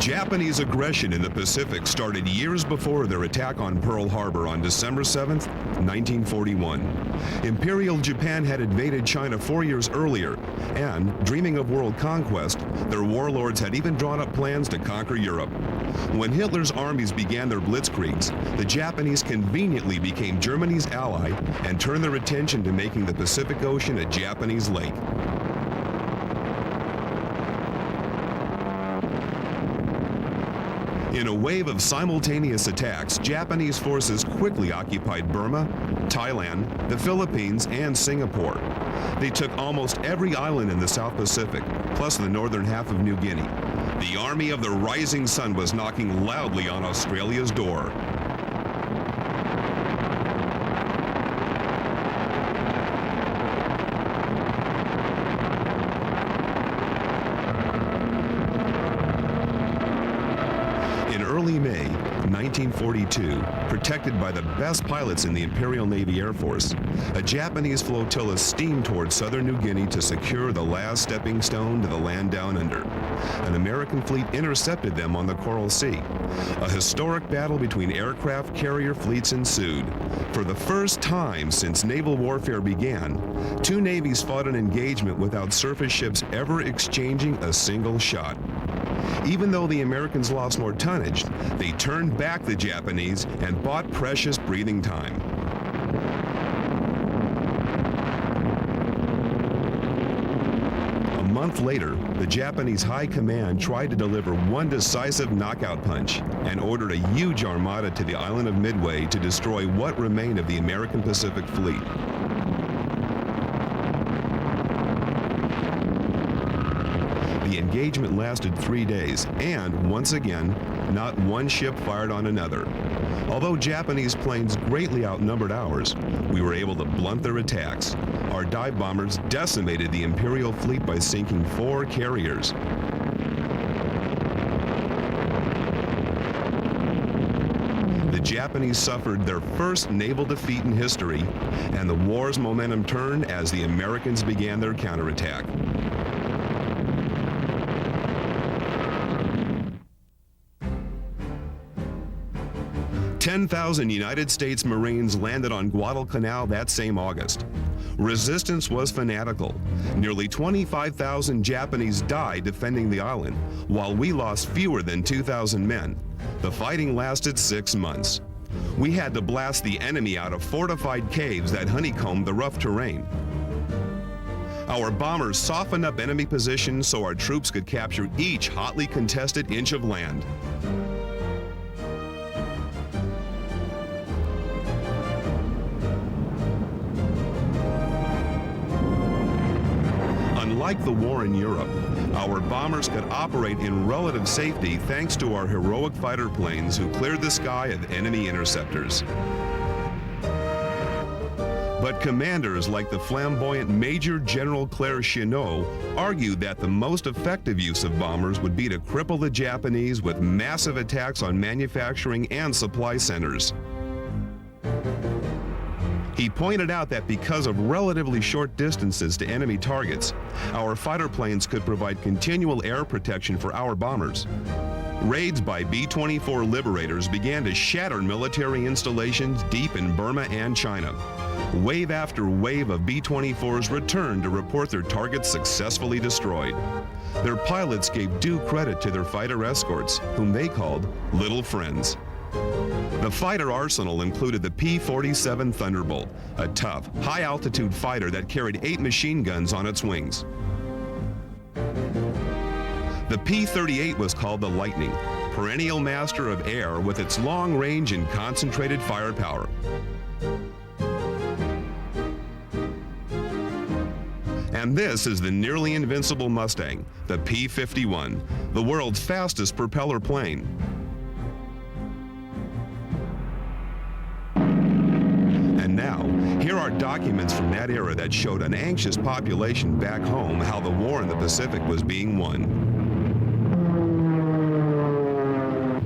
Japanese aggression in the Pacific started years before their attack on Pearl Harbor on December 7, 1941. Imperial Japan had invaded China 4 years earlier, and, dreaming of world conquest, their warlords had even drawn up plans to conquer Europe. When Hitler's armies began their blitzkriegs, the Japanese conveniently became Germany's ally and turned their attention to making the Pacific Ocean a Japanese lake. In a wave of simultaneous attacks, Japanese forces quickly occupied Burma, Thailand, the Philippines, and Singapore. They took almost every island in the South Pacific, plus the northern half of New Guinea. The Army of the Rising Sun was knocking loudly on Australia's door. In early May 1942, protected by the best pilots in the Imperial Navy Air Force, a Japanese flotilla steamed toward southern New Guinea to secure the last stepping stone to the land down under. An American fleet intercepted them on the Coral Sea. A historic battle between aircraft carrier fleets ensued. For the first time since naval warfare began, two navies fought an engagement without surface ships ever exchanging a single shot. Even though the Americans lost more tonnage, they turned back the Japanese and bought precious breathing time. A month later, the Japanese High Command tried to deliver one decisive knockout punch and ordered a huge armada to the island of Midway to destroy what remained of the American Pacific Fleet. The engagement lasted 3 days, and once again, not one ship fired on another. Although Japanese planes greatly outnumbered ours, we were able to blunt their attacks. Our dive bombers decimated the Imperial fleet by sinking 4 carriers. The Japanese suffered their first naval defeat in history, and the war's momentum turned as the Americans began their counterattack. 10,000 United States Marines landed on Guadalcanal that same August. Resistance was fanatical. Nearly 25,000 Japanese died defending the island, while we lost fewer than 2,000 men. The fighting lasted 6 months. We had to blast the enemy out of fortified caves that honeycombed the rough terrain. Our bombers softened up enemy positions so our troops could capture each hotly contested inch of land. Unlike the war in Europe, our bombers could operate in relative safety thanks to our heroic fighter planes who cleared the sky of enemy interceptors. But commanders like the flamboyant Major General Claire Chenot argued that the most effective use of bombers would be to cripple the Japanese with massive attacks on manufacturing and supply centers. He pointed out that because of relatively short distances to enemy targets, our fighter planes could provide continual air protection for our bombers. Raids by B-24 Liberators began to shatter military installations deep in Burma and China. Wave after wave of B-24s returned to report their targets successfully destroyed. Their pilots gave due credit to their fighter escorts, whom they called Little Friends. The fighter arsenal included the P-47 Thunderbolt, a tough, high-altitude fighter that carried 8 machine guns on its wings. The P-38 was called the Lightning, perennial master of air with its long range and concentrated firepower. And this is the nearly invincible Mustang, the P-51, the world's fastest propeller plane. And now, here are documents from that era that showed an anxious population back home how the war in the Pacific was being won.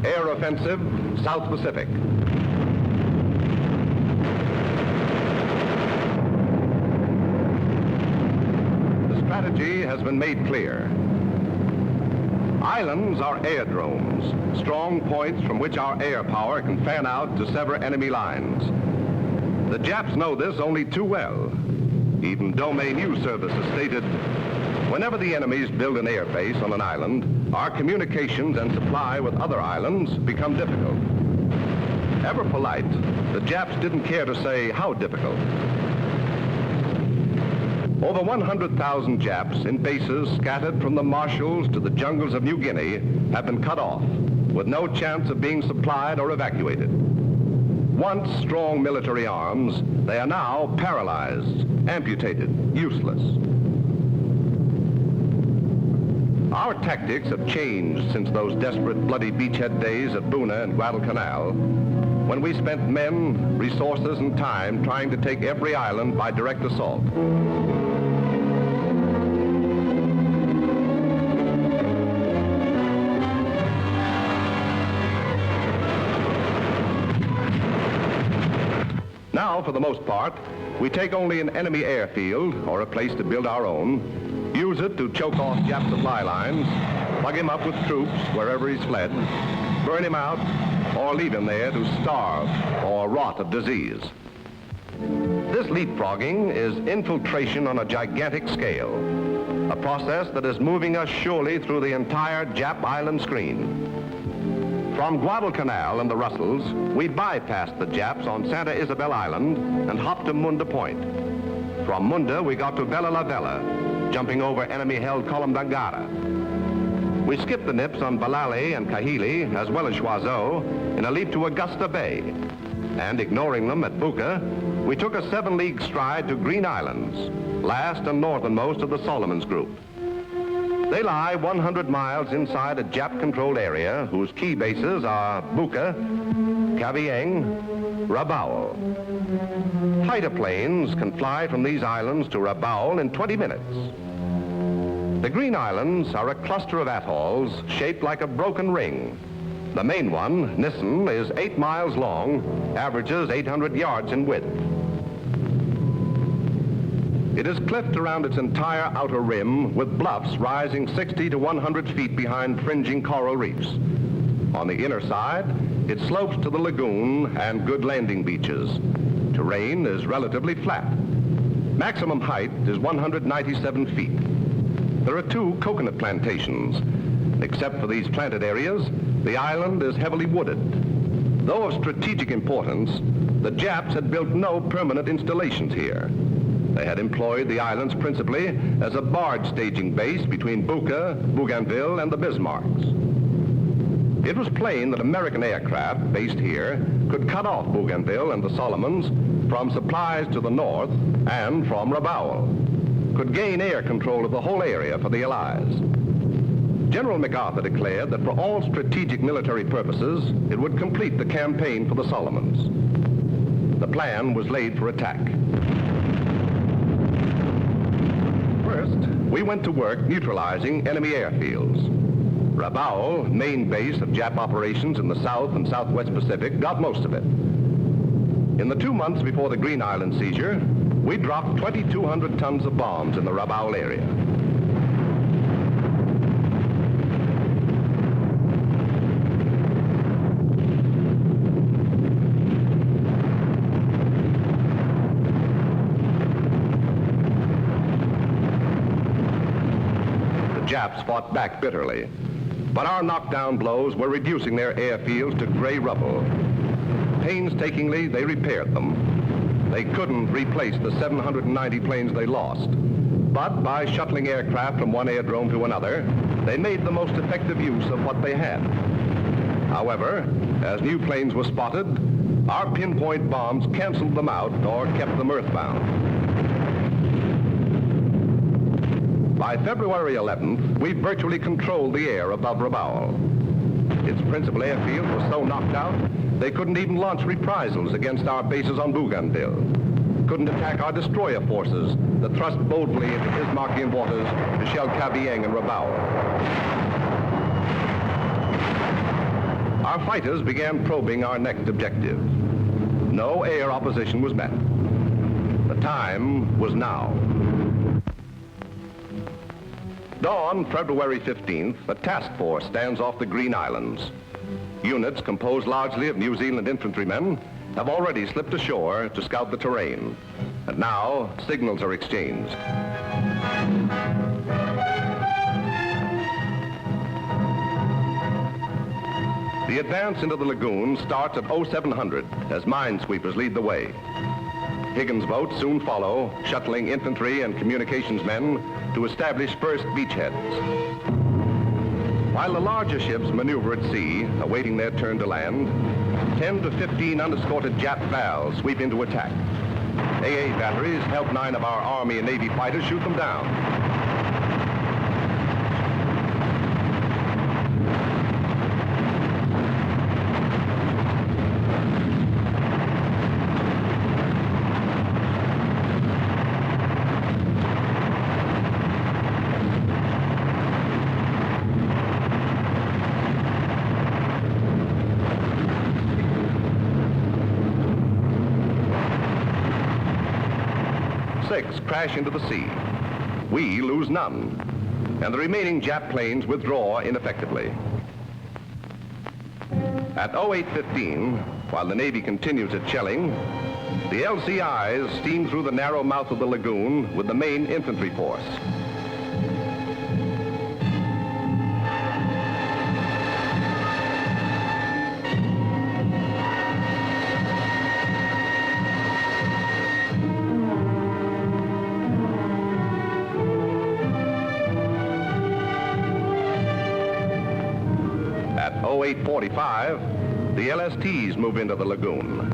Air offensive, South Pacific. The strategy has been made clear. Islands are airdromes, strong points from which our air power can fan out to sever enemy lines. The Japs know this only too well. Even Domain News Service has stated, whenever the enemies build an air base on an island, our communications and supply with other islands become difficult. Ever polite, the Japs didn't care to say how difficult. Over 100,000 Japs in bases scattered from the marshes to the jungles of New Guinea have been cut off, with no chance of being supplied or evacuated. Once strong military arms, they are now paralyzed, amputated, useless. Our tactics have changed since those desperate, bloody beachhead days at Buna and Guadalcanal, when we spent men, resources, and time trying to take every island by direct assault. Now, for the most part, we take only an enemy airfield or a place to build our own, use it to choke off Jap supply lines, plug him up with troops wherever he's fled, burn him out, or leave him there to starve or rot of disease. This leapfrogging is infiltration on a gigantic scale, a process that is moving us surely through the entire Jap island screen. From Guadalcanal and the Russells, we bypassed the Japs on Santa Isabel Island and hopped to Munda Point. From Munda, we got to Bella La Vela, jumping over enemy-held Colomdangara. We skipped the nips on Balali and Kahili, as well as Choiseau, in a leap to Augusta Bay. And ignoring them at Buka, we took a 7-league stride to Green Islands, last and northernmost of the Solomons Group. They lie 100 miles inside a Jap-controlled area whose key bases are Buka, Cavite, Rabaul. Fighter planes can fly from these islands to Rabaul in 20 minutes. The Green Islands are a cluster of atolls shaped like a broken ring. The main one, Nissen, is 8 miles long, averages 800 yards in width. It is cliffed around its entire outer rim with bluffs rising 60 to 100 feet behind fringing coral reefs. On the inner side, it slopes to the lagoon and good landing beaches. Terrain is relatively flat. Maximum height is 197 feet. There are 2 coconut plantations. Except for these planted areas, the island is heavily wooded. Though of strategic importance, the Japs had built no permanent installations here. They had employed the islands principally as a barge staging base between Buka, Bougainville, and the Bismarcks. It was plain that American aircraft based here could cut off Bougainville and the Solomons from supplies to the north and from Rabaul, could gain air control of the whole area for the Allies. General MacArthur declared that for all strategic military purposes, it would complete the campaign for the Solomons. The plan was laid for attack. First, we went to work neutralizing enemy airfields. Rabaul, main base of Jap operations in the South and Southwest Pacific, got most of it. In the 2 months before the Green Island seizure, we dropped 2,200 tons of bombs in the Rabaul area. Japs fought back bitterly, but our knockdown blows were reducing their airfields to gray rubble. Painstakingly, they repaired them. They couldn't replace the 790 planes they lost, but by shuttling aircraft from one airdrome to another, they made the most effective use of what they had. However, as new planes were spotted, our pinpoint bombs canceled them out or kept them earthbound. By February 11th, we virtually controlled the air above Rabaul. Its principal airfield was so knocked out, they couldn't even launch reprisals against our bases on Bougainville. Couldn't attack our destroyer forces that thrust boldly into Bismarckian waters to shell Cavite and Rabaul. Our fighters began probing our next objective. No air opposition was met. The time was now. Dawn, February 15th, a task force stands off the Green Islands. Units composed largely of New Zealand infantrymen have already slipped ashore to scout the terrain. And now, signals are exchanged. The advance into the lagoon starts at 0700 as minesweepers lead the way. Higgins' boats soon follow, shuttling infantry and communications men to establish first beachheads. While the larger ships maneuver at sea, awaiting their turn to land, 10 to 15 unescorted Jap FALs sweep into attack. AA batteries help 9 of our Army and Navy fighters shoot them down. 6 crash into the sea. We lose none, and the remaining Jap planes withdraw ineffectively. At 0815, while the Navy continues its shelling, the LCIs steam through the narrow mouth of the lagoon with the main infantry force. At 0845, the LSTs move into the lagoon.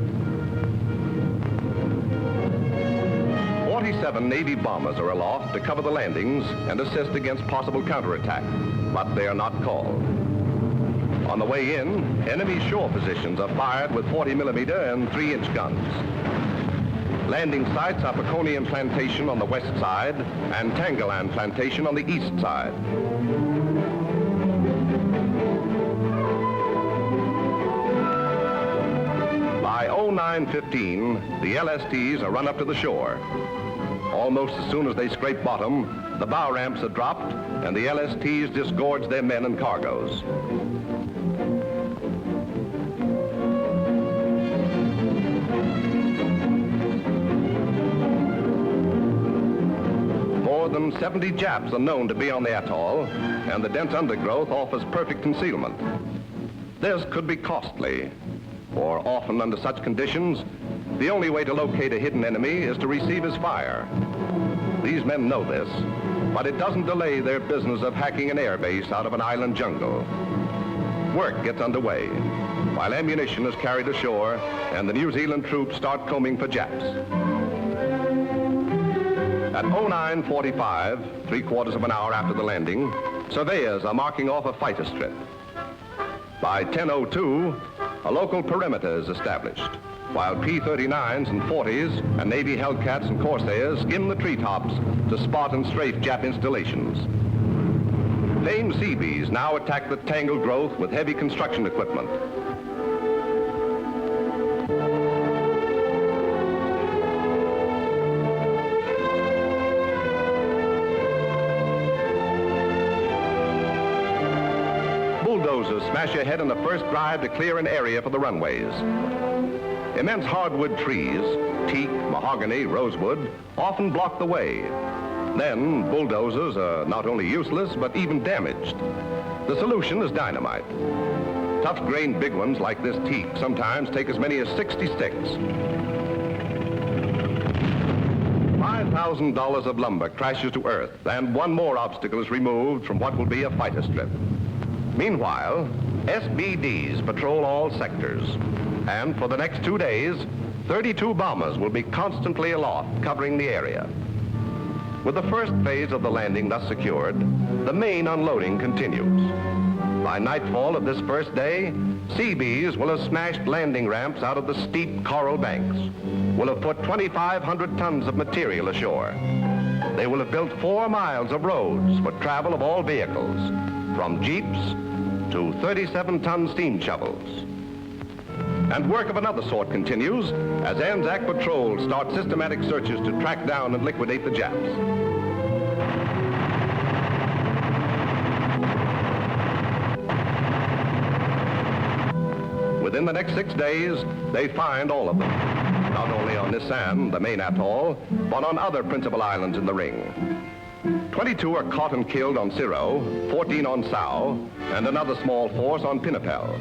47 Navy bombers are aloft to cover the landings and assist against possible counterattack, but they are not called. On the way in, enemy shore positions are fired with 40mm and 3-inch guns. Landing sites are Peconian Plantation on the west side and Tangalan Plantation on the east side. By 0915, the LSTs are run up to the shore. Almost as soon as they scrape bottom, the bow ramps are dropped and the LSTs disgorge their men and cargoes. More than 70 Japs are known to be on the atoll, and the dense undergrowth offers perfect concealment. This could be costly, for often under such conditions, the only way to locate a hidden enemy is to receive his fire. These men know this, but it doesn't delay their business of hacking an airbase out of an island jungle. Work gets underway, while ammunition is carried ashore and the New Zealand troops start combing for Japs. At 0945, 3/4 of an hour after the landing, surveyors are marking off a fighter strip. By 10:02, a local perimeter is established, while P-39s and 40s and Navy Hellcats and Corsairs skim the treetops to spot and strafe Jap installations. Famed Seabees now attack the tangled growth with heavy construction equipment. Bulldozers smash ahead in the first drive to clear an area for the runways. Immense hardwood trees, teak, mahogany, rosewood, often block the way. Then bulldozers are not only useless, but even damaged. The solution is dynamite. Tough-grained big ones like this teak sometimes take as many as 60 sticks. $5,000 of lumber crashes to earth, and one more obstacle is removed from what will be a fighter strip. Meanwhile, SBDs patrol all sectors, and for the next 2 days, 32 bombers will be constantly aloft, covering the area. With the first phase of the landing thus secured, the main unloading continues. By nightfall of this first day, Seabees will have smashed landing ramps out of the steep coral banks, will have put 2,500 tons of material ashore. They will have built 4 miles of roads for travel of all vehicles, from jeeps to 37-ton steam shovels. And work of another sort continues as Anzac patrols start systematic searches to track down and liquidate the Japs. Within the next 6 days, they find all of them, not only on Nisan, the main atoll, but on other principal islands in the ring. 22 are caught and killed on Siro, 14 on Sao, and another small force on Pinnapel.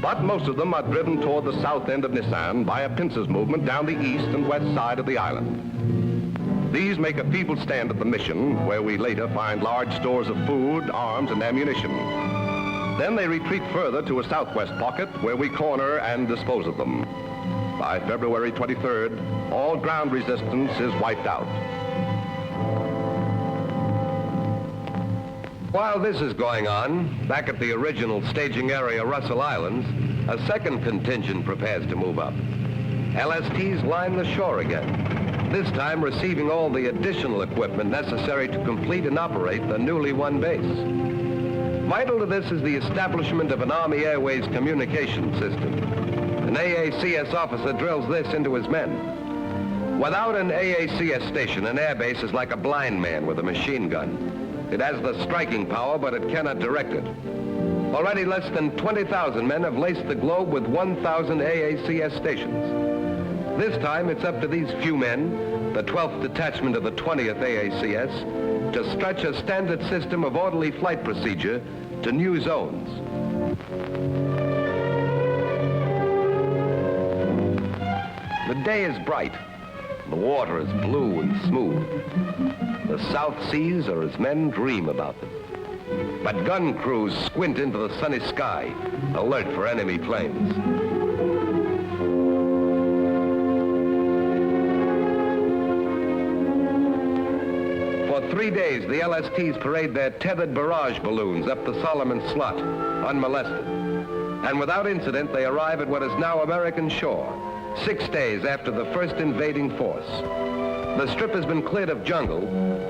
But most of them are driven toward the south end of Nisan by a pincers movement down the east and west side of the island. These make a feeble stand at the mission, where we later find large stores of food, arms, and ammunition. Then they retreat further to a southwest pocket, where we corner and dispose of them. By February 23rd, all ground resistance is wiped out. While this is going on, back at the original staging area, Russell Islands, a second contingent prepares to move up. LSTs line the shore again, this time receiving all the additional equipment necessary to complete and operate the newly won base. Vital to this is the establishment of an Army Airways communication system. An AACS officer drills this into his men. Without an AACS station, an airbase is like a blind man with a machine gun. It has the striking power, but it cannot direct it. Already less than 20,000 men have laced the globe with 1,000 AACS stations. This time, it's up to these few men, the 12th detachment of the 20th AACS, to stretch a standard system of orderly flight procedure to new zones. The day is bright. The water is blue and smooth. The South Seas are as men dream about them. But gun crews squint into the sunny sky, alert for enemy planes. For 3 days, the LSTs parade their tethered barrage balloons up the Solomon Slot, unmolested. And without incident, they arrive at what is now American shore, 6 days after the first invading force. The strip has been cleared of jungle,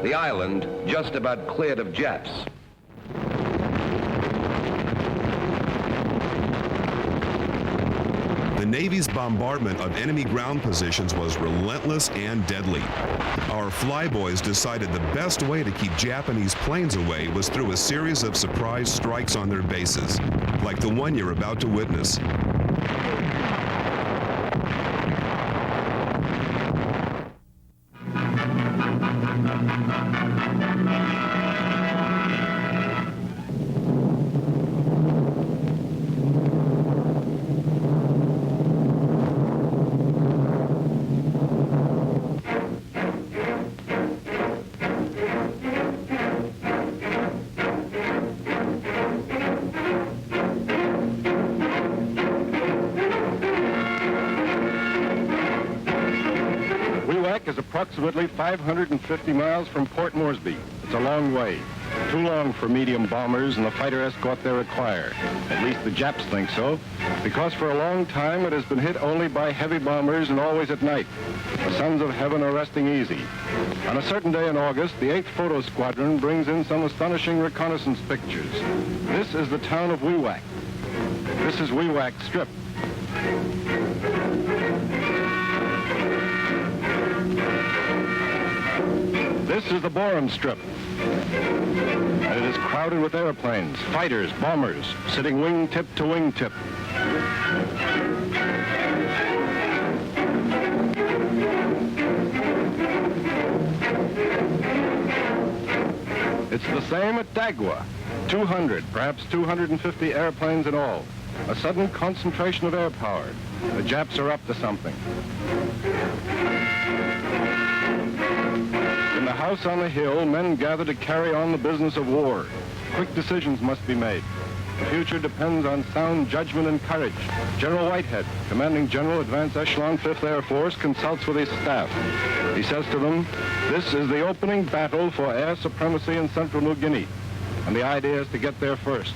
the island just about cleared of Japs. The Navy's bombardment of enemy ground positions was relentless and deadly. Our flyboys decided the best way to keep Japanese planes away was through a series of surprise strikes on their bases, like the one you're about to witness. Is approximately 550 miles from Port Moresby. It's a long way. Too long for medium bombers and the fighter escort they require. At least the Japs think so, because for a long time it has been hit only by heavy bombers and always at night. The sons of heaven are resting easy. On a certain day in August, the 8th Photo Squadron brings in some astonishing reconnaissance pictures. This is the town of Wewak. This is Wewak Strip. This is the Borum Strip, and it is crowded with airplanes, fighters, bombers, sitting wingtip to wingtip. It's the same at Dagua, 200, perhaps 250 airplanes in all. A sudden concentration of air power. The Japs are up to something. In the house on the hill, men gather to carry on the business of war. Quick decisions must be made. The future depends on sound judgment and courage. General Whitehead, commanding General Advanced Echelon 5th Air Force, consults with his staff. He says to them, this is the opening battle for air supremacy in central New Guinea, and the idea is to get there first.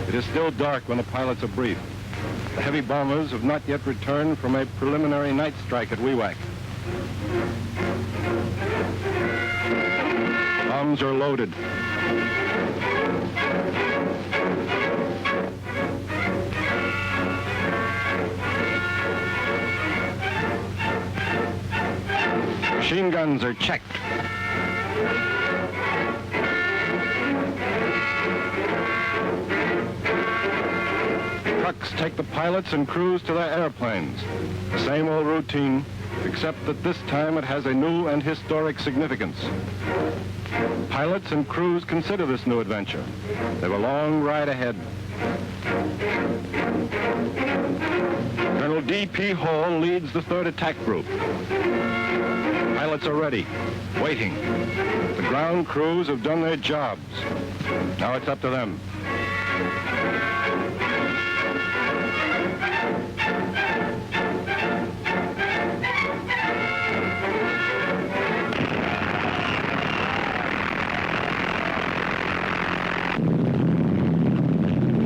It is still dark when the pilots are briefed. The heavy bombers have not yet returned from a preliminary night strike at Wewak. Bombs are loaded. Machine guns are checked. Trucks take the pilots and crews to their airplanes. The same old routine, except that this time it has a new and historic significance. Pilots and crews consider this new adventure. They have a long ride ahead. Colonel D.P. Hall leads the 3rd Attack Group. Pilots are ready, waiting. The ground crews have done their jobs. Now it's up to them.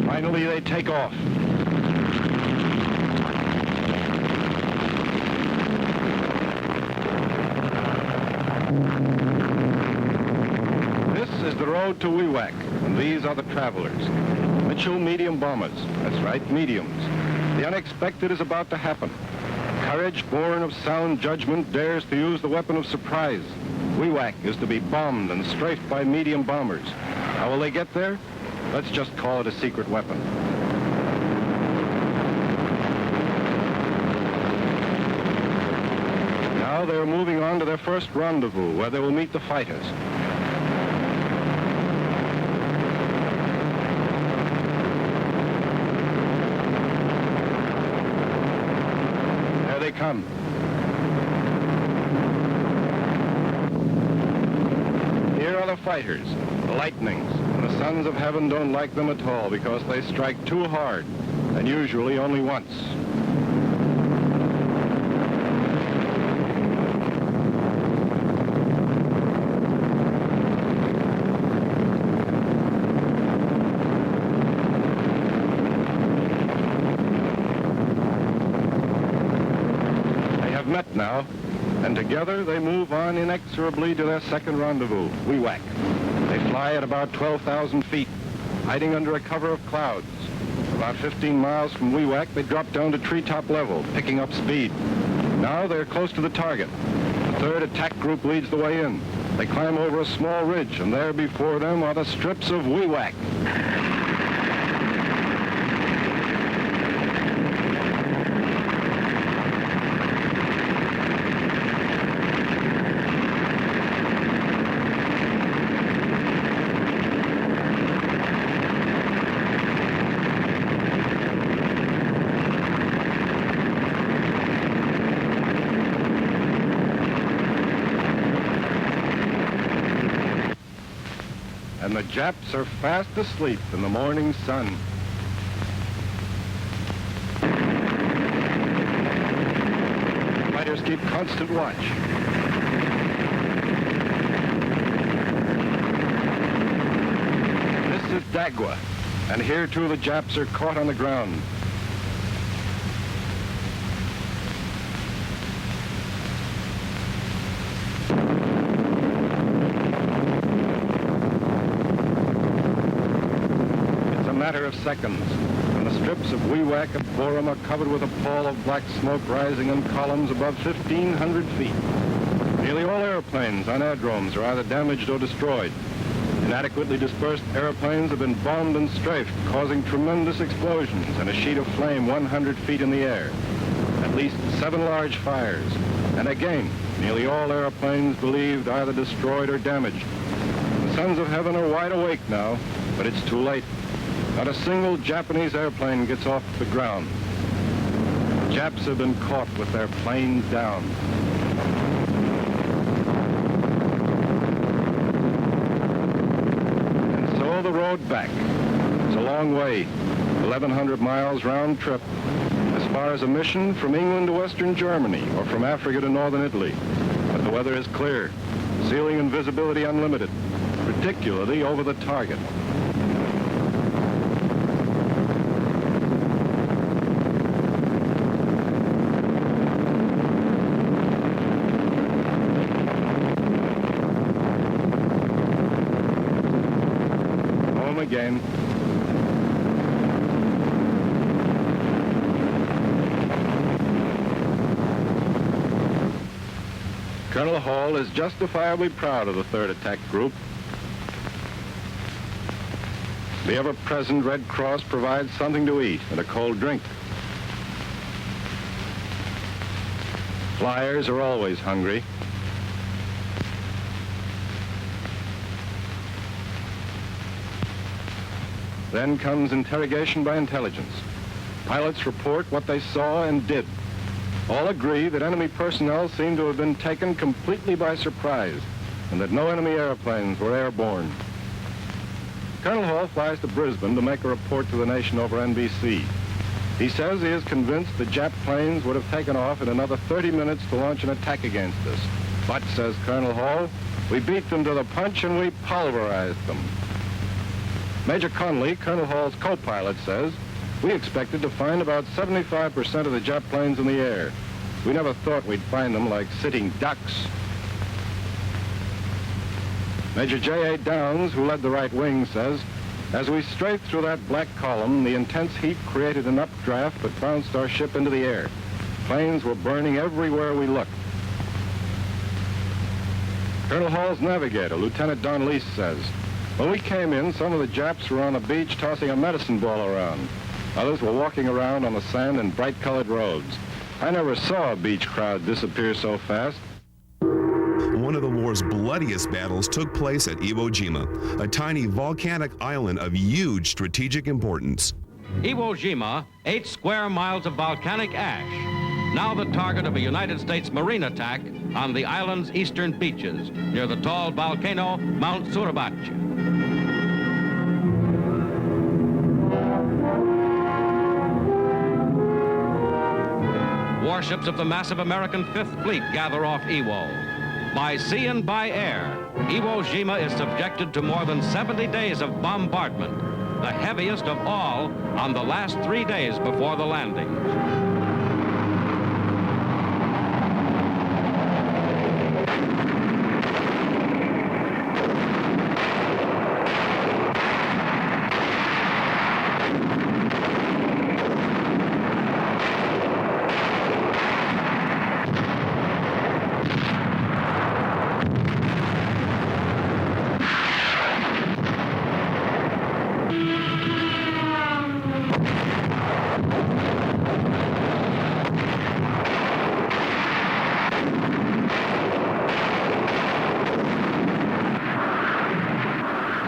Finally, they take off. This is the road to Wewak, and these are the travelers. Mitchell medium bombers. That's right, mediums. The unexpected is about to happen. Courage born of sound judgment dares to use the weapon of surprise. Wewak is to be bombed and strafed by medium bombers. How will they get there? Let's just call it a secret weapon. Now they're moving on to their first rendezvous, where they will meet the fighters. There they come. Here are the fighters, the lightnings. The sons of heaven don't like them at all because they strike too hard, and usually only once. They have met now, and together they move on inexorably to their second rendezvous, Wewak. They fly at about 12,000 feet, hiding under a cover of clouds. About 15 miles from Wewak, they drop down to treetop level, picking up speed. Now they're close to the target. The 3rd Attack Group leads the way in. They climb over a small ridge, and there before them are the strips of Wewak. And the Japs are fast asleep in the morning sun. Fighters keep constant watch. This is Dagwa, and here too the Japs are caught on the ground. Matter of seconds, and the strips of Wewak at Borum are covered with a pall of black smoke rising in columns above 1,500 feet. Nearly all airplanes on aerodromes are either damaged or destroyed. Inadequately dispersed airplanes have been bombed and strafed, causing tremendous explosions and a sheet of flame 100 feet in the air. At least 7 large fires. And again, nearly all airplanes believed either destroyed or damaged. The sons of heaven are wide awake now, but it's too late. Not a single Japanese airplane gets off the ground. The Japs have been caught with their planes down. And so the road back. It's a long way, 1,100 miles round trip, as far as a mission from England to Western Germany or from Africa to northern Italy. But the weather is clear, ceiling and visibility unlimited, particularly over the target. Again. Colonel Hall is justifiably proud of the 3rd Attack Group. The ever-present Red Cross provides something to eat and a cold drink. Flyers are always hungry. Then comes interrogation by intelligence. Pilots report what they saw and did. All agree that enemy personnel seem to have been taken completely by surprise and that no enemy airplanes were airborne. Colonel Hall flies to Brisbane to make a report to the nation over NBC. He says he is convinced the Jap planes would have taken off in another 30 minutes to launch an attack against us. But, says Colonel Hall, we beat them to the punch and we pulverized them. Major Conley, Colonel Hall's co-pilot, says, we expected to find about 75% of the Jap planes in the air. We never thought we'd find them like sitting ducks. Major J.A. Downs, who led the right wing, says, as we strafed through that black column, the intense heat created an updraft that bounced our ship into the air. Planes were burning everywhere we looked. Colonel Hall's navigator, Lieutenant Don Leese, says, when we came in, some of the Japs were on the beach tossing a medicine ball around. Others were walking around on the sand in bright-colored robes. I never saw a beach crowd disappear so fast. One of the war's bloodiest battles took place at Iwo Jima, a tiny volcanic island of huge strategic importance. Iwo Jima, 8 square miles of volcanic ash, now the target of a United States Marine attack on the island's eastern beaches, near the tall volcano Mount Suribachi. Warships of the massive American Fifth Fleet gather off Iwo. By sea and by air, Iwo Jima is subjected to more than 70 days of bombardment, the heaviest of all on the last 3 days before the landing.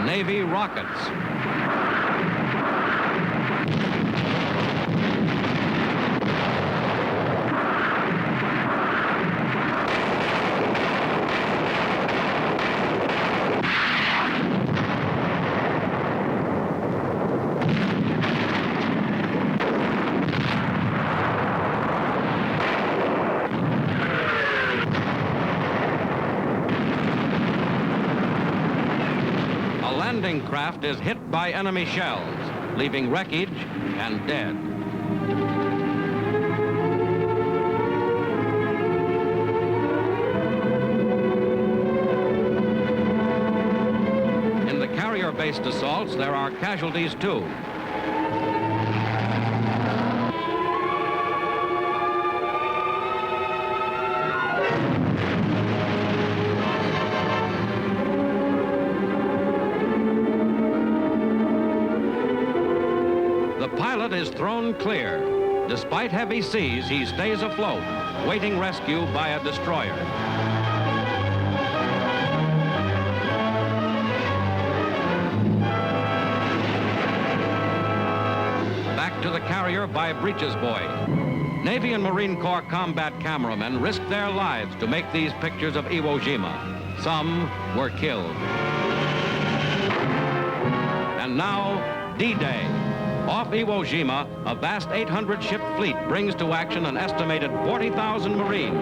Navy rockets. Landing craft is hit by enemy shells, leaving wreckage and dead. In the carrier-based assaults, there are casualties too. Is thrown clear. Despite heavy seas, he stays afloat, waiting rescue by a destroyer. Back to the carrier by Breech's Boy. Navy and Marine Corps combat cameramen risked their lives to make these pictures of Iwo Jima. Some were killed. And now, D-Day. Off Iwo Jima, a vast 800-ship fleet brings to action an estimated 40,000 Marines,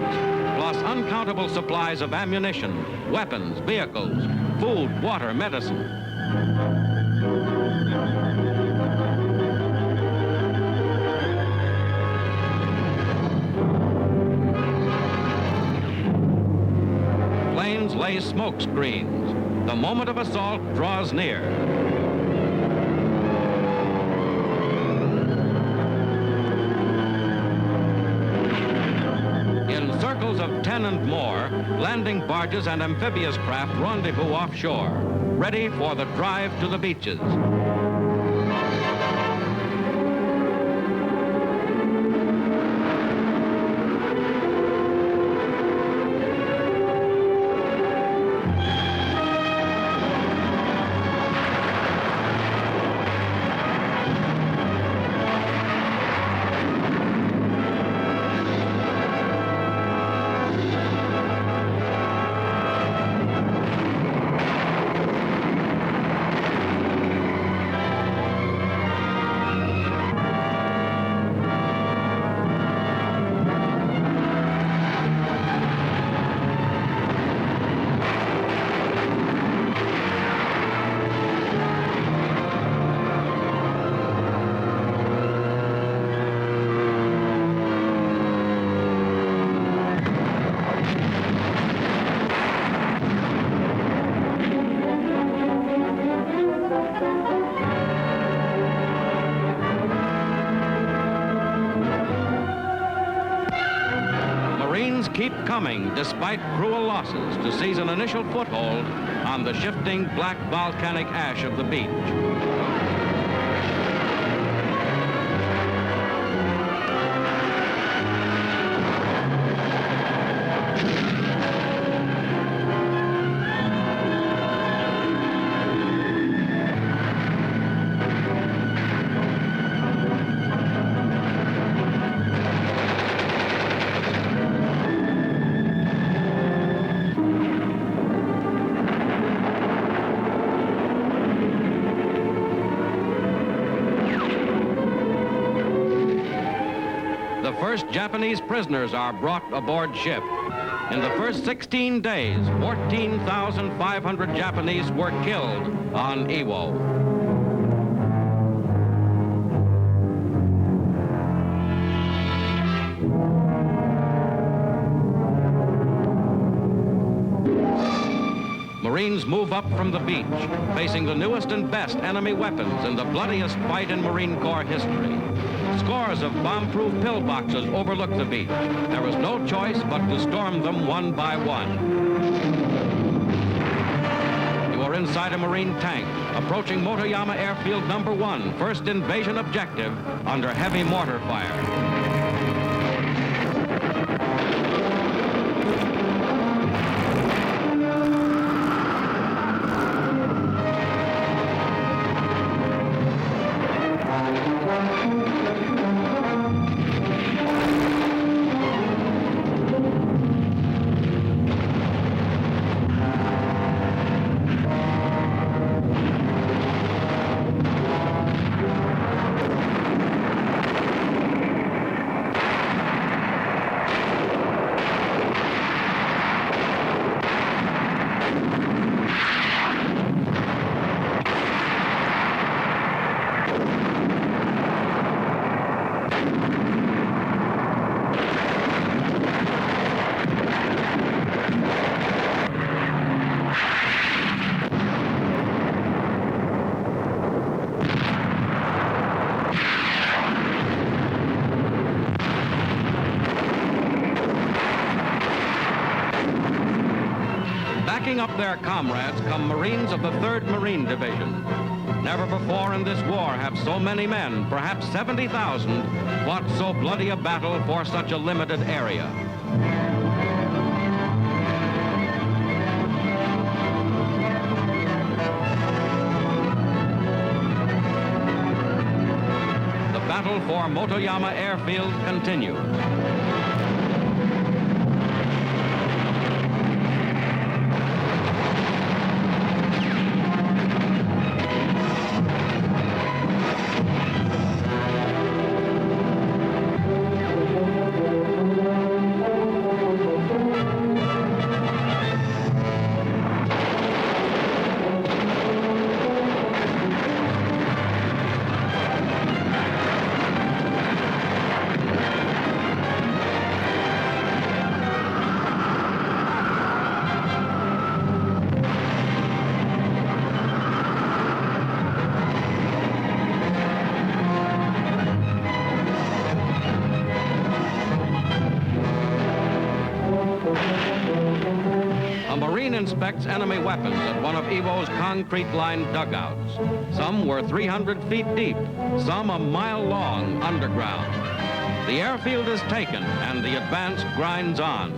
plus uncountable supplies of ammunition, weapons, vehicles, food, water, medicine. Planes lay smoke screens. The moment of assault draws near. Circles of 10 and more, landing barges and amphibious craft rendezvous offshore, ready for the drive to the beaches. keep coming despite cruel losses to seize an initial foothold on the shifting black volcanic ash of the beach. The first Japanese prisoners are brought aboard ship. In the first 16 days, 14,500 Japanese were killed on Iwo. Marines move up from the beach, facing the newest and best enemy weapons in the bloodiest fight in Marine Corps history. Scores of bomb-proof pillboxes overlook the beach. There was no choice but to storm them one by one. You are inside a Marine tank, approaching Motoyama Airfield number 1, first invasion objective, under heavy mortar fire. Backing up their comrades come Marines of the 3rd Marine Division. Never before in this war have so many men, perhaps 70,000, fought so bloody a battle for such a limited area. The battle for Motoyama Airfield continues. Inspects enemy weapons at one of Iwo's concrete-lined dugouts. Some were 300 feet deep, some a mile long underground. The airfield is taken and the advance grinds on.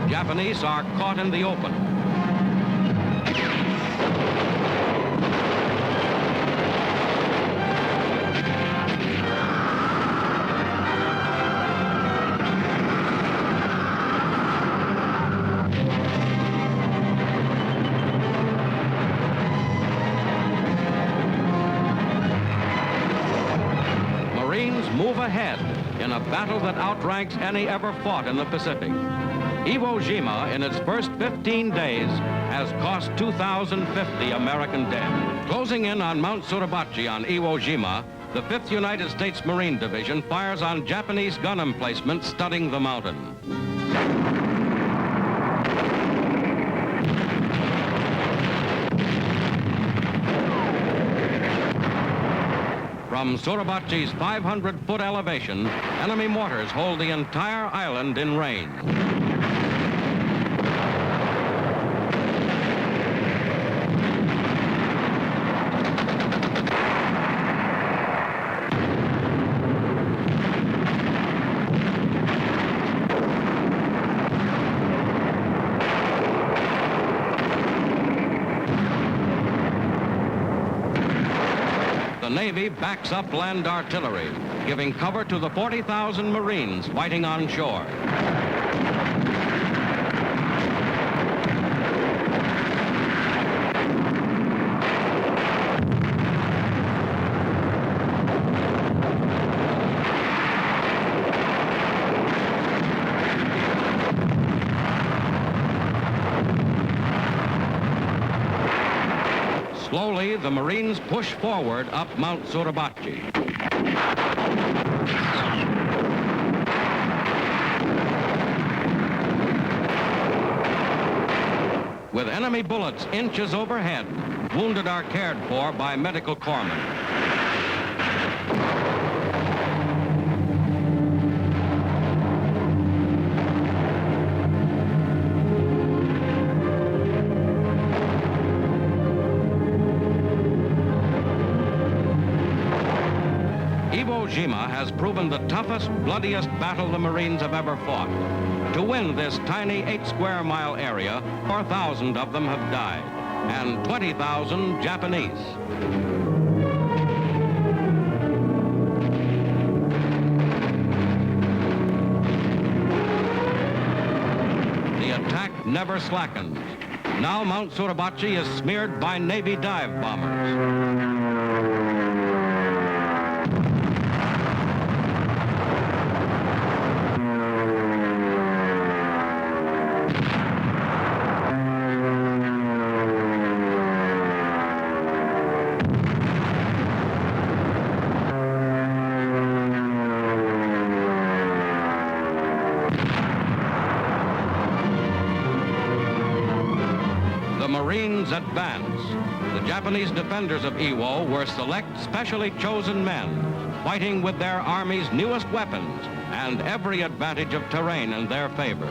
Japanese are caught in the open. Move ahead in a battle that outranks any ever fought in the Pacific. Iwo Jima, in its first 15 days, has cost 2,050 American dead. Closing in on Mount Suribachi on Iwo Jima, the 5th United States Marine Division fires on Japanese gun emplacements studding the mountain. From From Suribachi's 500-foot elevation, enemy mortars hold the entire island in range. The Navy backs up land artillery, giving cover to the 40,000 Marines fighting on shore. Slowly, the Marines push forward up Mount Suribachi. With enemy bullets inches overhead, wounded are cared for by medical corpsmen. Iwo Jima has proven the toughest, bloodiest battle the Marines have ever fought. To win this tiny 8-square-mile area, 4,000 of them have died, and 20,000 Japanese. The attack never slackens. Now Mount Suribachi is smeared by Navy dive bombers. The Marines advance. The Japanese defenders of Iwo were select, specially chosen men, fighting with their army's newest weapons and every advantage of terrain in their favor.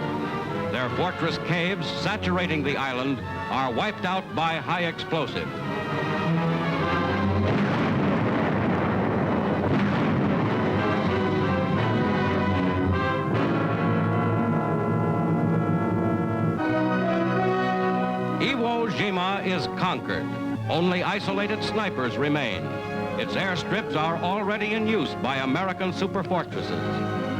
Their fortress caves, saturating the island, are wiped out by high explosive. Iwo Jima is conquered. Only isolated snipers remain. Its airstrips are already in use by American superfortresses.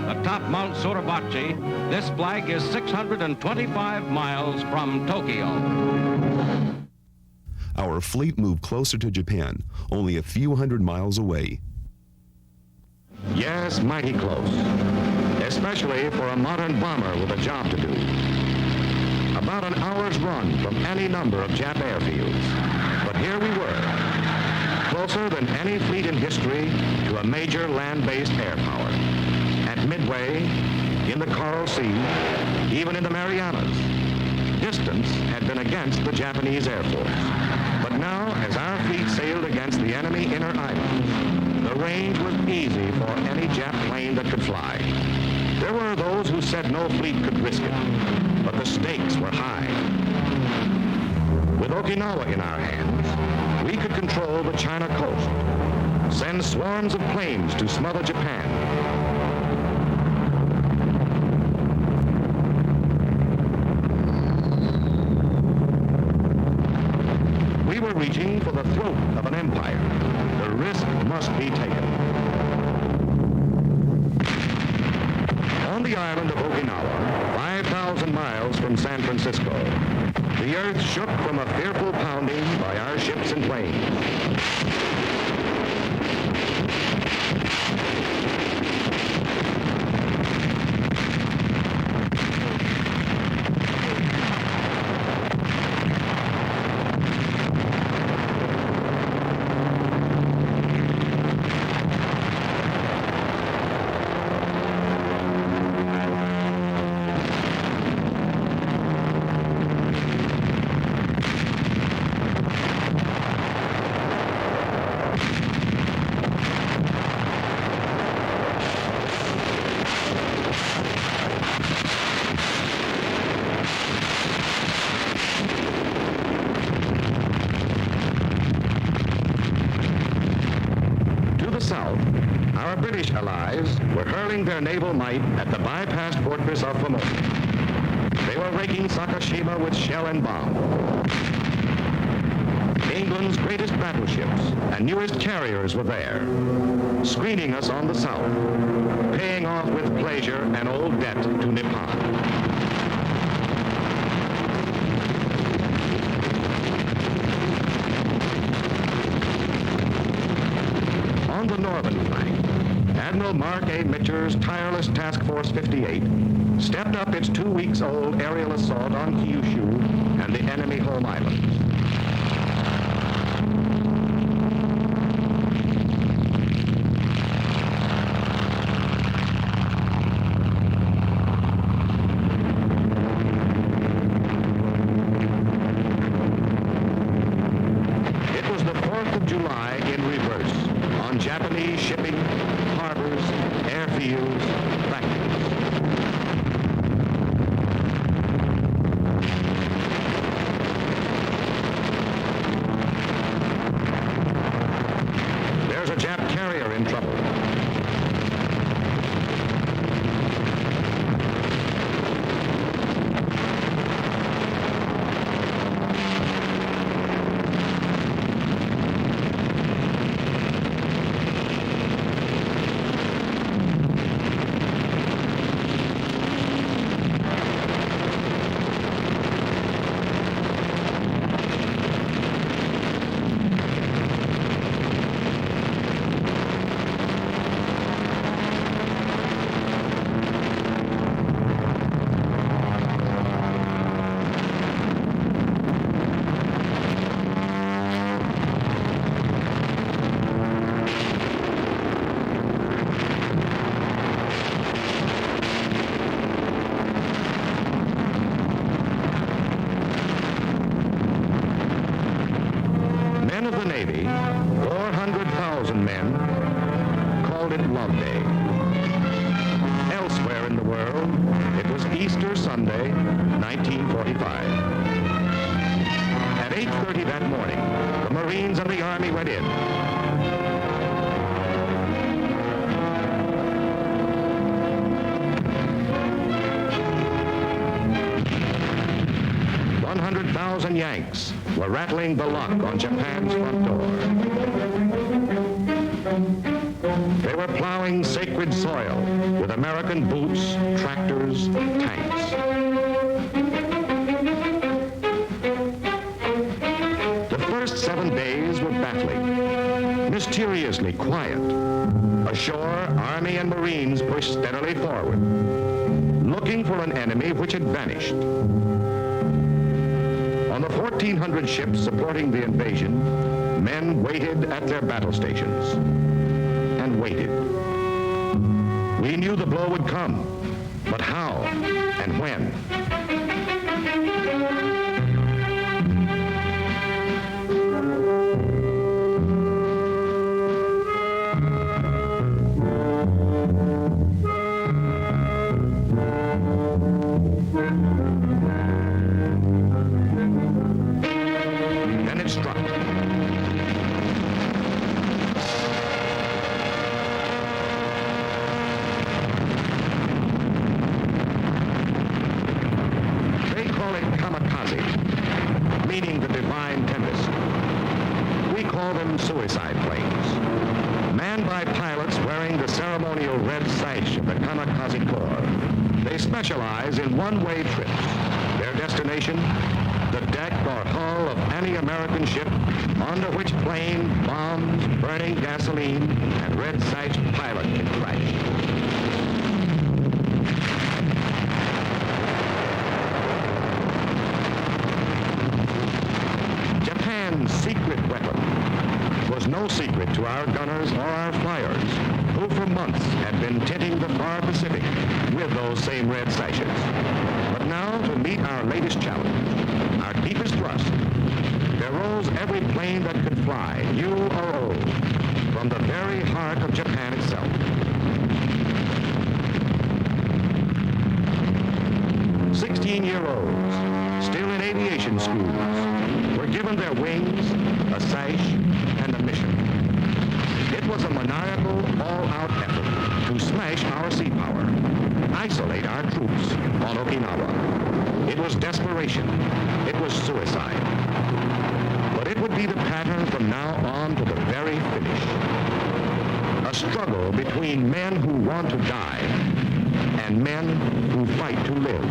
Atop Mount Suribachi, this flag is 625 miles from Tokyo. Our fleet moved closer to Japan, only a few hundred miles away. Yes, mighty close, especially for a modern bomber with a job to do. About an hour's run from any number of Jap airfields. But here we were, closer than any fleet in history to a major land-based air power. At Midway, in the Coral Sea, even in the Marianas, distance had been against the Japanese Air Force. But now, as our fleet sailed against the enemy inner islands, the range was easy for any Jap plane that could fly. There were those who said no fleet could risk it, but the stakes were high. With Okinawa in our hands, we could control the China coast, send swarms of planes to smother Japan. We were reaching for the throat of an empire. The risk must be taken. On the island of Okinawa, 5,000 miles from San Francisco, the earth shook from a fearful pounding by our ships and planes. British allies were hurling their naval might at the bypassed fortress of Formosa. They were raking Sakashima with shell and bomb. England's greatest battleships and newest carriers were there, screening us on the south, paying off with pleasure an old debt to Nippon. On the northern flank, Admiral Mark A. Mitcher's tireless Task Force 58 stepped up its 2 weeks old aerial assault on Kyushu and the enemy home islands. It was the 4th of July in reverse on Japanese shipping, harbors, airfields, factories. There's a Jap carrier in trouble. Men of the Navy, 400,000 men, called it Love Day. Elsewhere in the world, it was Easter Sunday, 1945. At 8:30 that morning, the Marines and the Army went in. $100,000 Yanks were rattling the lock on Japan's front door. They were plowing sacred soil with American boots, tractors, tanks. The first 7 days were battling, mysteriously quiet. Ashore, Army and Marines pushed steadily forward, looking for an enemy which had vanished. On the 1,400 ships supporting the invasion, men waited at their battle stations and waited. We knew the blow would come, but how and when? Then it struck. They call it kamikaze, meaning the divine tempest. We call them suicide planes, manned by pilots wearing the ceremonial red sash of the kamikaze corps. They specialize in one-way trips. Their destination, the deck or hull of any American ship onto which plane, bombs, burning gasoline, and red-sashed pilot can crash. Japan's secret weapon was no secret to our gunners or our flyers, who for months had been tinting the far Pacific with those same red sashes. But now, to meet our latest challenge, our deepest thrust, there rose every plane that could fly, new or old, from the very heart of Japan itself. "16-year-olds, still in aviation schools, were given their wings, a sash, and a mission. It was a maniacal, all-out effort to smash our sea power, isolate our troops on Okinawa. It was desperation. It was suicide. But it would be the pattern from now on to the very finish. A struggle between men who want to die and men who fight to live.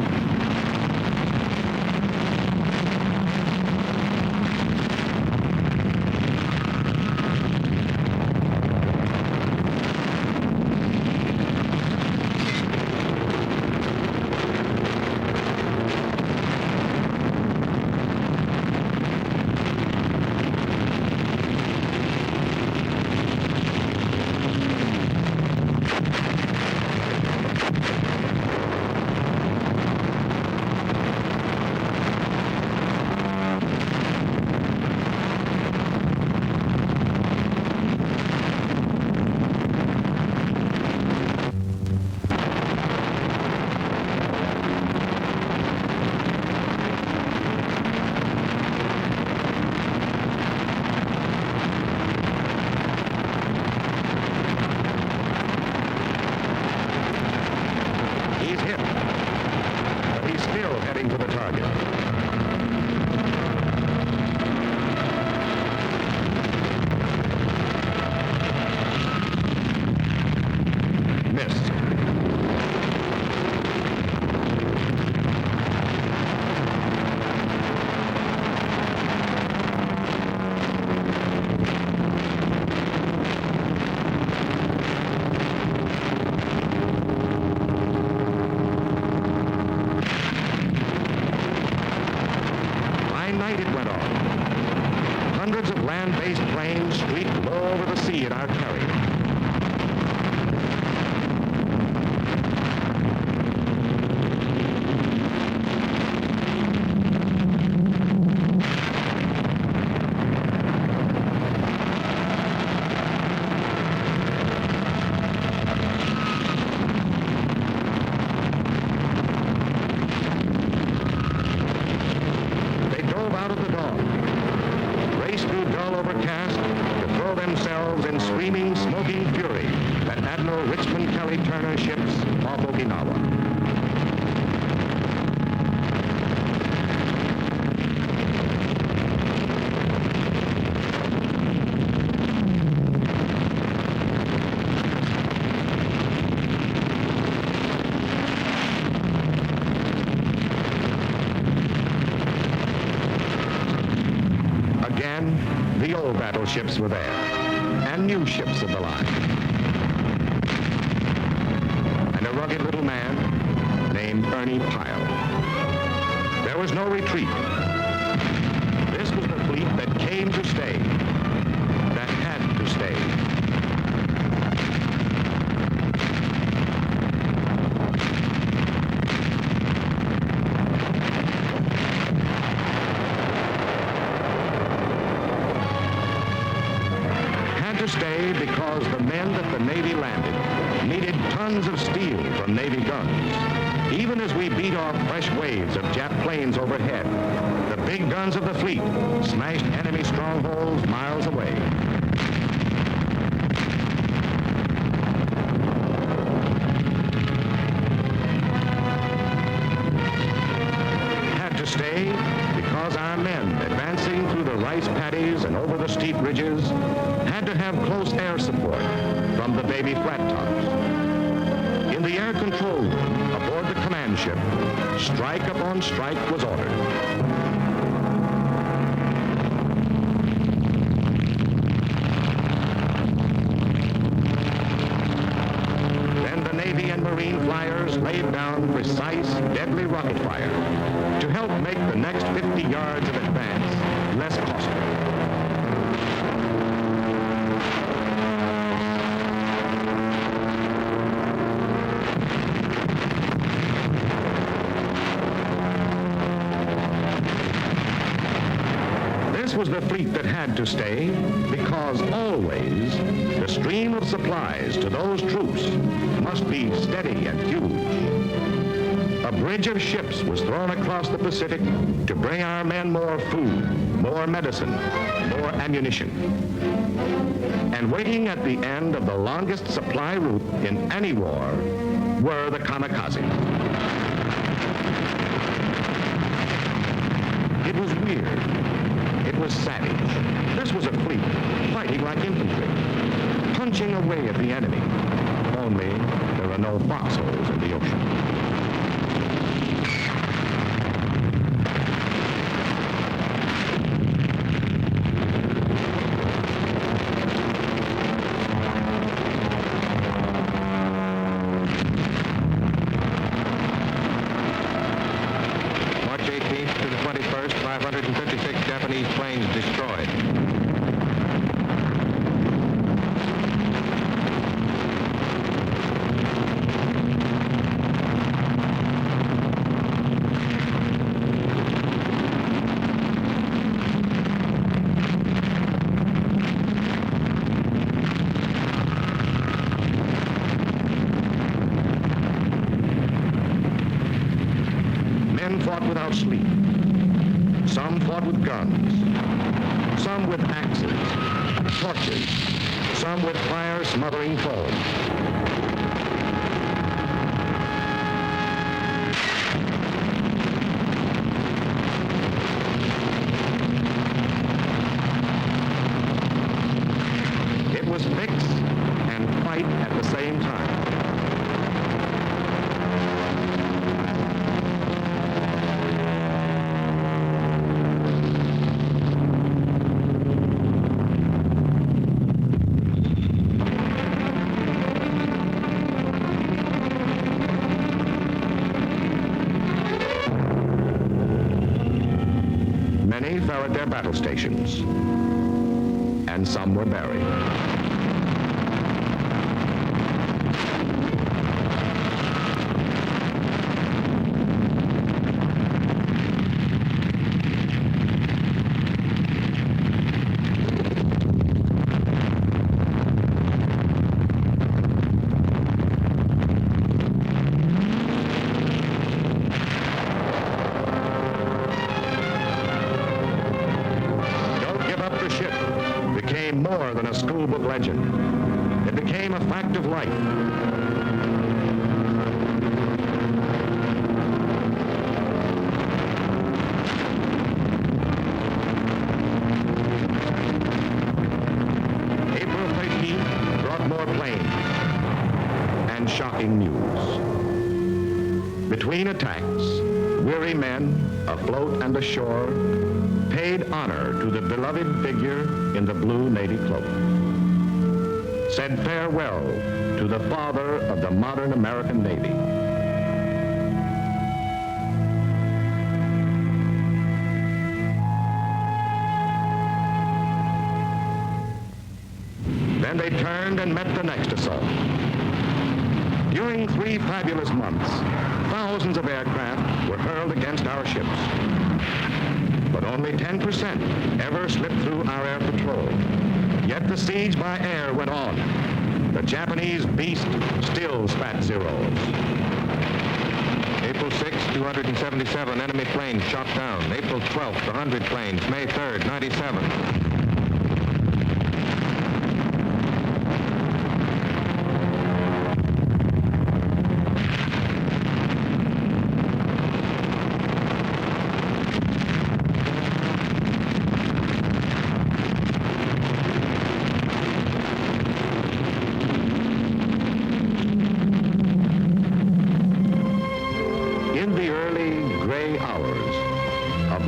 Land-based planes streaked low over the sea in our carrier. They drove out of the dawn, raced through dull overcast to throw themselves in screaming, smoking fury at Admiral Richmond Kelly Turner ships off Okinawa. The old battleships were there, and new ships of the line. And a rugged little man named Ernie Pyle. There was no retreat. This was the fleet that came to stay, that had to stay. To stay because the men that the Navy landed needed tons of steel from Navy guns. Even as we beat off fresh waves of Jap planes overhead, the big guns of the fleet smashed enemy strongholds miles away. Had to stay because our men advancing through the rice paddies and over the steep ridges had to have close air support from the baby flat tops. In the air control room aboard the command ship, strike upon strike was ordered. Then the Navy and Marine flyers laid down precise, deadly rocket fire to help make the next 50 yards of advance less costly. This was the fleet that had to stay because always the stream of supplies to those troops must be steady and huge. A bridge of ships was thrown across the Pacific to bring our men more food, more medicine, more ammunition. And waiting at the end of the longest supply route in any war were the kamikazes. It was weird. It was savage. This was a fleet fighting like infantry, punching away at the enemy. Only there are no foxholes in the ocean. March 18th to the 21st, 556 Japanese planes destroyed. Men fought without sleep. Some fought with guns. Some with axes, torches. Some with fire-smothering foam. It was mix and fight at the same time. Many fell at their battle stations, and some were buried. Became more than a schoolbook legend. It became a fact of life. April 13th brought more planes and shocking news. Between attacks, weary men, afloat and ashore, paid honor to the beloved figure in the blue navy cloak, said farewell to the father of the modern American Navy. Then they turned and met the next assault. During 3 fabulous months, thousands of aircraft were hurled against our ships. But only 10% ever slipped through our air patrol. Yet the siege by air went on. The Japanese beast still spat zeros. April 6th, 277 enemy planes shot down. April 12th, 100 planes. May 3rd, 97.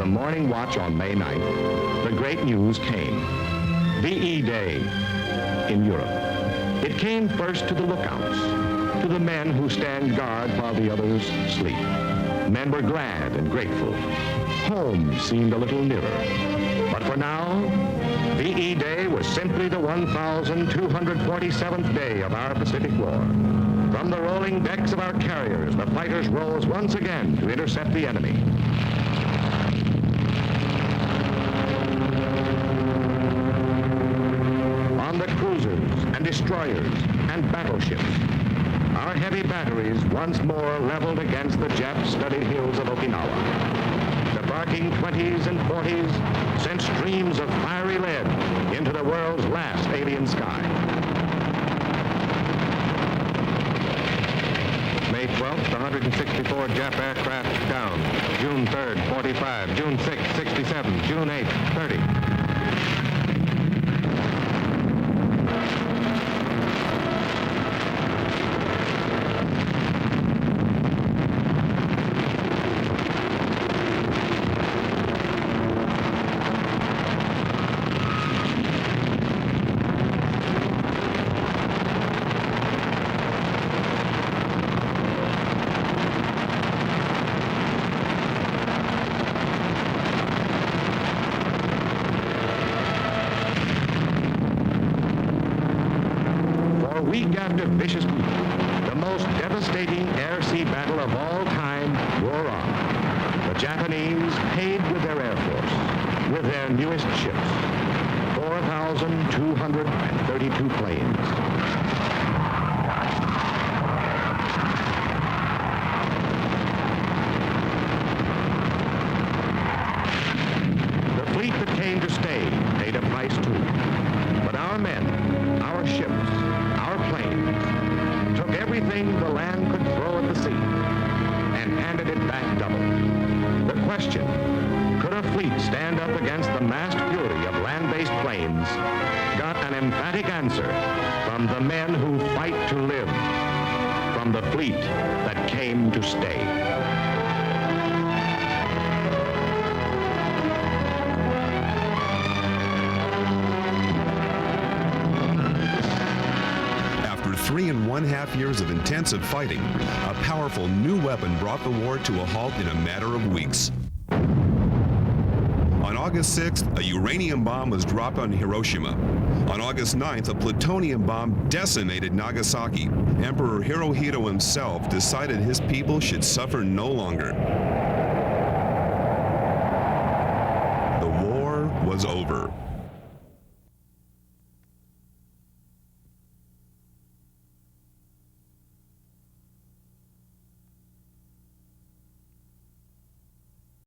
Morning watch on May 9th, the great news came. VE Day in Europe. It came first to the lookouts, to the men who stand guard while the others sleep. Men were glad and grateful. Home seemed a little nearer. But for now, VE Day was simply the 1,247th day of our Pacific War. From the rolling decks of our carriers, the fighters rose once again to intercept the enemy. On the cruisers and destroyers and battleships, our heavy batteries once more leveled against the Jap-studded hills of Okinawa. The barking 20s and 40s sent streams of fiery lead into the world's last alien sky. May 12th, 164 Jap aircraft down. June 3rd, 45. June 6th, 67. June 8th, 30. Week after vicious week, the most devastating air-sea battle of all time wore on. The Japanese paid with their Air Force, with their newest ships, 4,232 planes. The fleet that came to stay paid a price too. But our men, our ships, our planes took everything the land could throw at the sea and handed it back double. The question, could a fleet stand up against the massed fury of land-based planes, got an emphatic answer from the men who fight to live, from the fleet that came to stay. After 3.5 years of intensive fighting, a powerful new weapon brought the war to a halt in a matter of weeks. On August 6th, a uranium bomb was dropped on Hiroshima. On August 9th, a plutonium bomb decimated Nagasaki. Emperor Hirohito himself decided his people should suffer no longer.